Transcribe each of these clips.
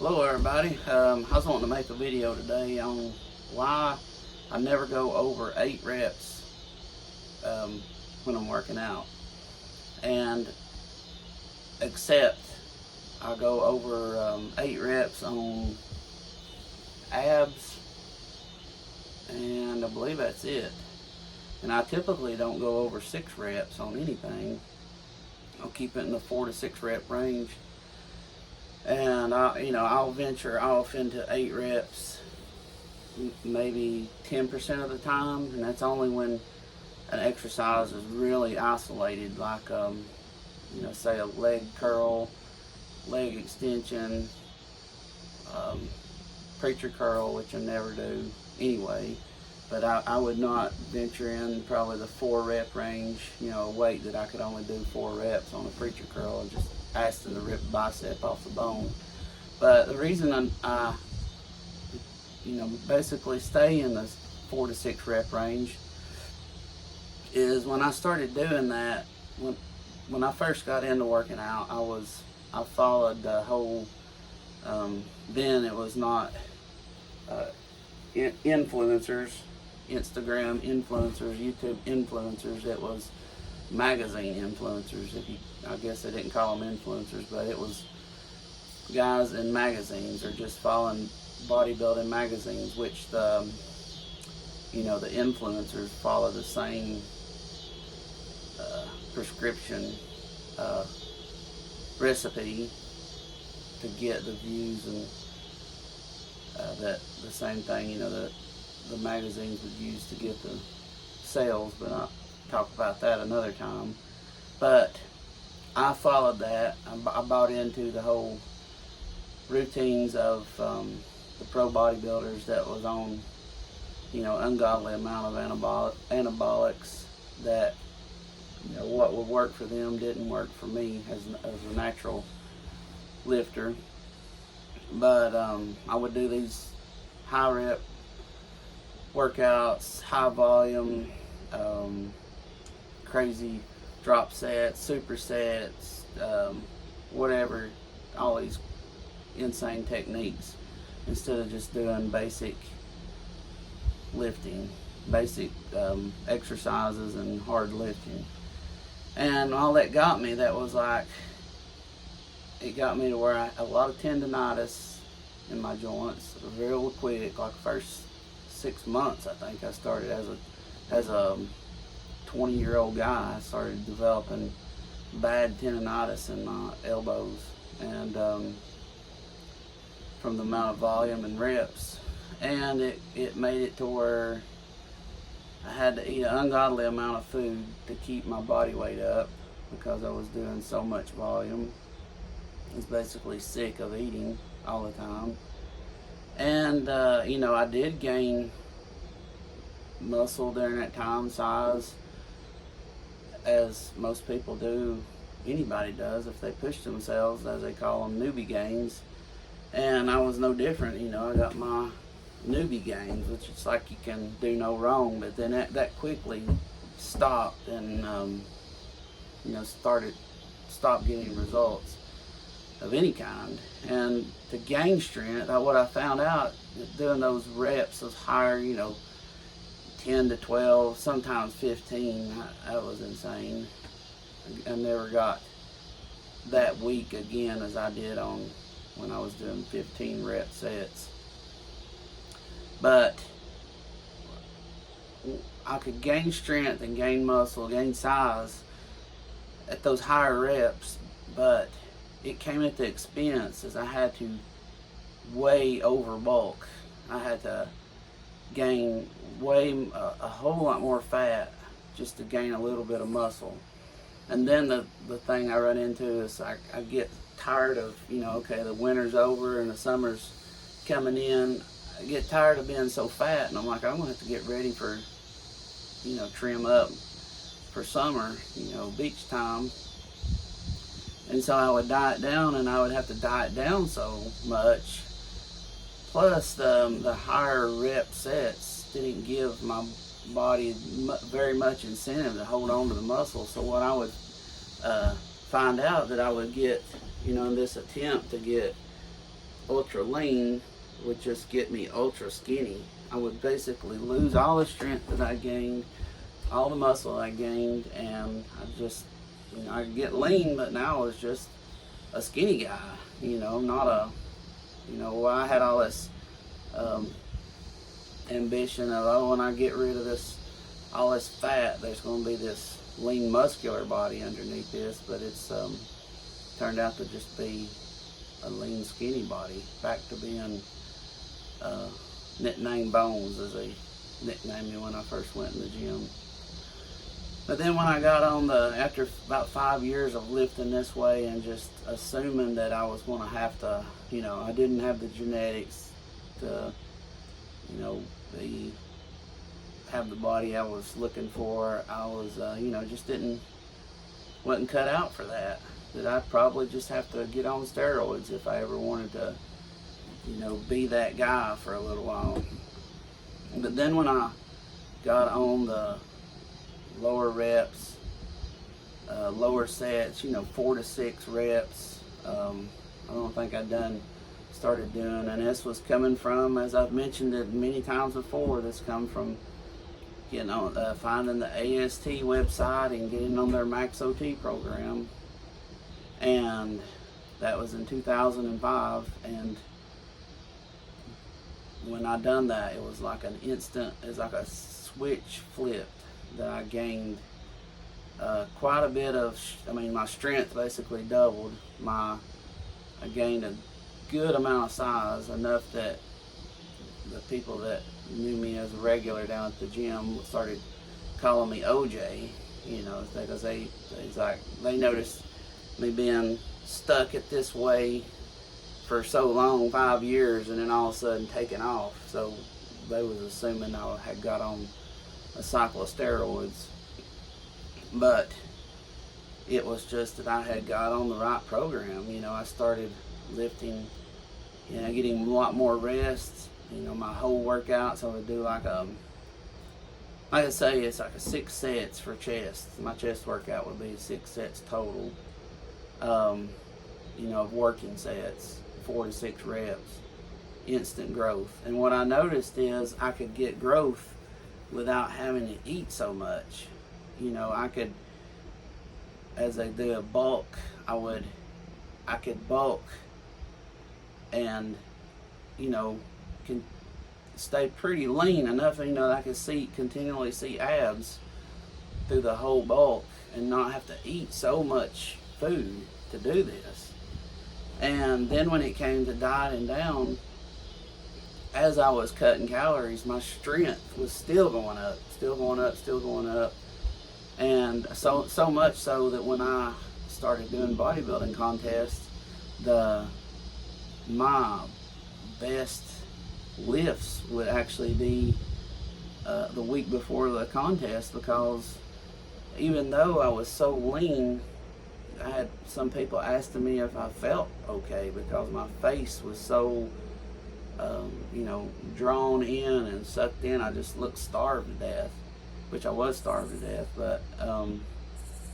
Hello everybody. I was wanting to make a video today on why I never go over 8 reps when I'm working out. And except I go over 8 reps on abs, and I believe that's it. And I typically don't go over 6 reps on anything. I'll keep it in the 4 to 6 rep range. And I'll venture off into 8 reps maybe 10% of the time, and that's only when an exercise is really isolated, like say a leg curl, leg extension, preacher curl, which I never do anyway. But I would not venture in probably the 4 rep range, a weight that I could only do 4 reps on a preacher curl, and just asking to rip bicep off the bone. But the reason I basically stay in the 4 to 6 rep range is when I started doing that, when I first got into working out, I followed the whole, then it was not influencers, Instagram influencers, YouTube influencers. It was magazine influencers. I guess they didn't call them influencers, but it was guys in magazines, or just following bodybuilding magazines, which the influencers follow the same prescription recipe to get the views, and that the same thing the magazines would use to get the sales. But I'll talk about that another time. But I followed that. I bought into the whole routines of the pro bodybuilders that was on ungodly amount of anabolics, that what would work for them didn't work for me as a natural lifter. But I would do these high rep workouts, high volume, crazy drop sets, supersets, whatever, all these insane techniques, instead of just doing basic lifting, basic exercises and hard lifting. And all that got me, it got me to where I had a lot of tendonitis in my joints real quick. Like first 6 months, I think I started as a 20-year-old guy. I started developing bad tendonitis in my elbows, and from the amount of volume and reps. And it made it to where I had to eat an ungodly amount of food to keep my body weight up, because I was doing so much volume. I was basically sick of eating all the time. And I did gain muscle during that time, size, as most people do, anybody does if they push themselves, as they call them, newbie gains. And I was no different. I got my newbie gains, which is like you can do no wrong. But then that quickly stopped, and stopped getting results of any kind. And to gain strength, what I found out, doing those reps, those higher, 10 to 12, sometimes 15, that was insane. I never got that weak again as I did when I was doing 15 rep sets. But I could gain strength and gain muscle, gain size at those higher reps, but it came at the expense, as I had to way over bulk. I had to gain a whole lot more fat just to gain a little bit of muscle. And then the thing I run into is I get tired of, okay, the winter's over and the summer's coming in. I get tired of being so fat, and I'm like, I'm gonna have to get ready for, trim up for summer, beach time. And so I would diet down, and I would have to diet down so much. Plus the higher rep sets didn't give my body very much incentive to hold on to the muscle. So what I would find out that I would get, in this attempt to get ultra lean would just get me ultra skinny. I would basically lose all the strength that I gained, all the muscle I gained, and I just, I could get lean, but now I was just a skinny guy, not a, I had all this um, ambition of, oh, when I get rid of all this fat, there's going to be this lean muscular body underneath this, but it's turned out to just be a lean skinny body, back to being nicknamed Bones, as they nicknamed me when I first went in the gym. But then when I got on after about 5 years of lifting this way and just assuming that I was going to have to, I didn't have the genetics to, have the body I was looking for. I was, just wasn't cut out for that. That I'd probably just have to get on steroids if I ever wanted to, be that guy for a little while. But then when I got on the lower reps, lower sets, 4 to 6 reps, I don't think I'd started doing, and this was coming from, as I've mentioned it many times before, this come from getting on, finding the AST website and getting on their Max OT program, and that was in 2005. And when I done that, it was like an instant, it's like a switch flipped, that I gained quite a bit of, my strength basically doubled. I gained a good amount of size, enough that the people that knew me as a regular down at the gym started calling me OJ, because they noticed me being stuck at this way for so long, 5 years, and then all of a sudden taking off. So they was assuming I had got on a cycle of steroids, but it was just that I had got on the right program. I started lifting, getting a lot more rest. My whole workouts, I would do like I say, it's like a 6 sets for chest. My chest workout would be 6 sets total, of working sets, 4 to 6 reps, instant growth. And what I noticed is I could get growth without having to eat so much. I could, as I do a bulk, I could bulk and, can stay pretty lean enough, that I could continually see abs through the whole bulk and not have to eat so much food to do this. And then when it came to dieting down, as I was cutting calories, my strength was still going up. And so much so that when I started doing bodybuilding contests, my best lifts would actually be the week before the contest, because even though I was so lean, I had some people asking me if I felt okay, because my face was so drawn in and sucked in. I just looked starved to death, which I was starved to death, but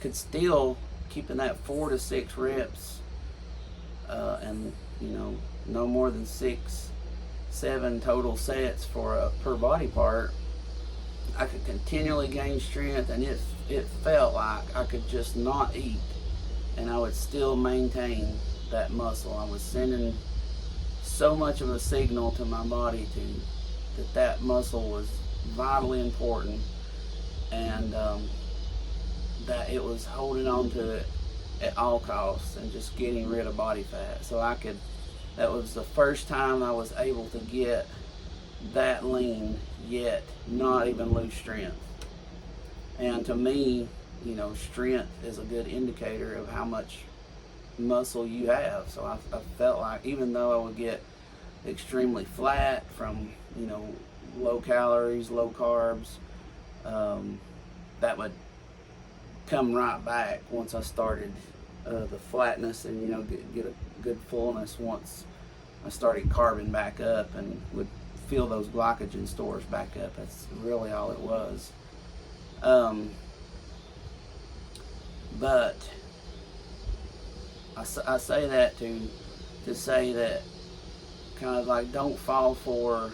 could still keeping that 4 to 6 reps, and no more than 6, 7 total sets for per body part. I could continually gain strength, and it felt like I could just not eat, and I would still maintain that muscle. I was sending so much of a signal to my body that muscle was vitally important, and that it was holding on to it at all costs and just getting rid of body fat. So that was the first time I was able to get that lean, yet not even lose strength. And to me, strength is a good indicator of how much muscle you have. So I felt like, even though I would get extremely flat from, low calories, low carbs, that would come right back once I started the flatness, and get a good fullness once I started carbing back up and would fill those glycogen stores back up. That's really all it was. But I say that to say that kind of like don't fall for.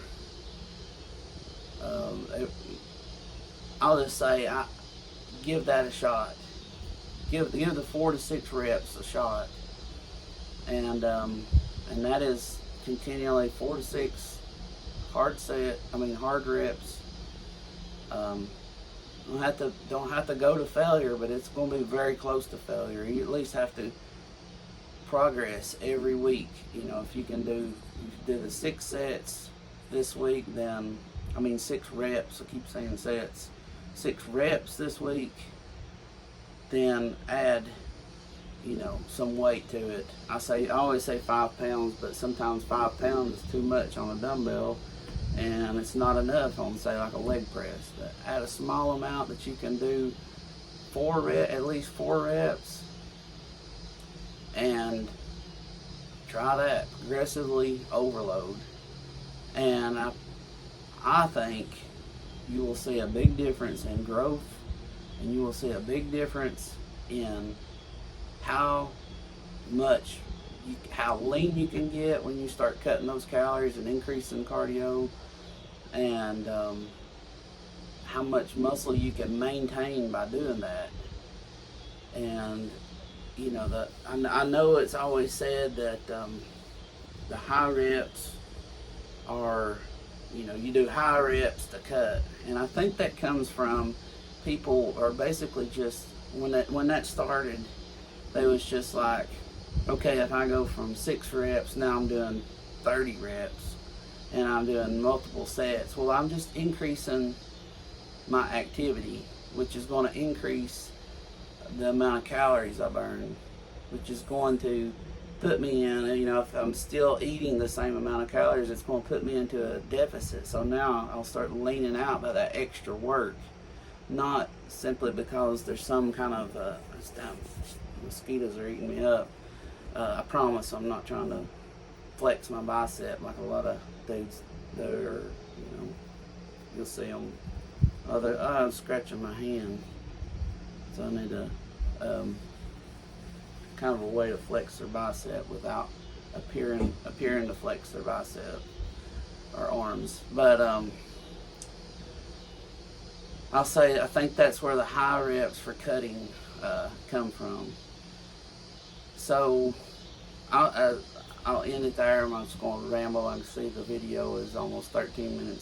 I'll just say, give that a shot. Give the 4 to 6 reps a shot, and that is continually 4 to 6 hard reps. Don't have to go to failure, but it's going to be very close to failure. You at least have to progress every week. If you can do the 6 sets this week, then 6 reps. I keep saying sets. 6 reps this week, then add some weight to it. I always say 5 pounds, but sometimes 5 pounds is too much on a dumbbell, and it's not enough on, say, like a leg press. But add a small amount that you can do at least 4 reps, and try that. Progressively overload, and I think you will see a big difference in growth, and you will see a big difference in how lean you can get when you start cutting those calories and increasing cardio, and how much muscle you can maintain by doing that. And I know it's always said that the high reps are, you do high reps to cut, and I think that comes from people are basically just when that started, they was just like, okay, if I go from 6 reps, now I'm doing 30 reps, and I'm doing multiple sets. Well, I'm just increasing my activity, which is going to increase the amount of calories I burn, which is going to put me in, if I'm still eating the same amount of calories, it's going to put me into a deficit. So now I'll start leaning out by that extra work, not simply because there's some kind of mosquitoes are eating me up. I promise I'm not trying to flex my bicep like a lot of dudes do, or you'll see them. I'm scratching my hand, so I need to kind of a way to flex their bicep without appearing to flex their bicep or arms. But I think that's where the high reps for cutting come from. So I'll end it there. I'm just going to ramble. I can see the video is almost 13 minutes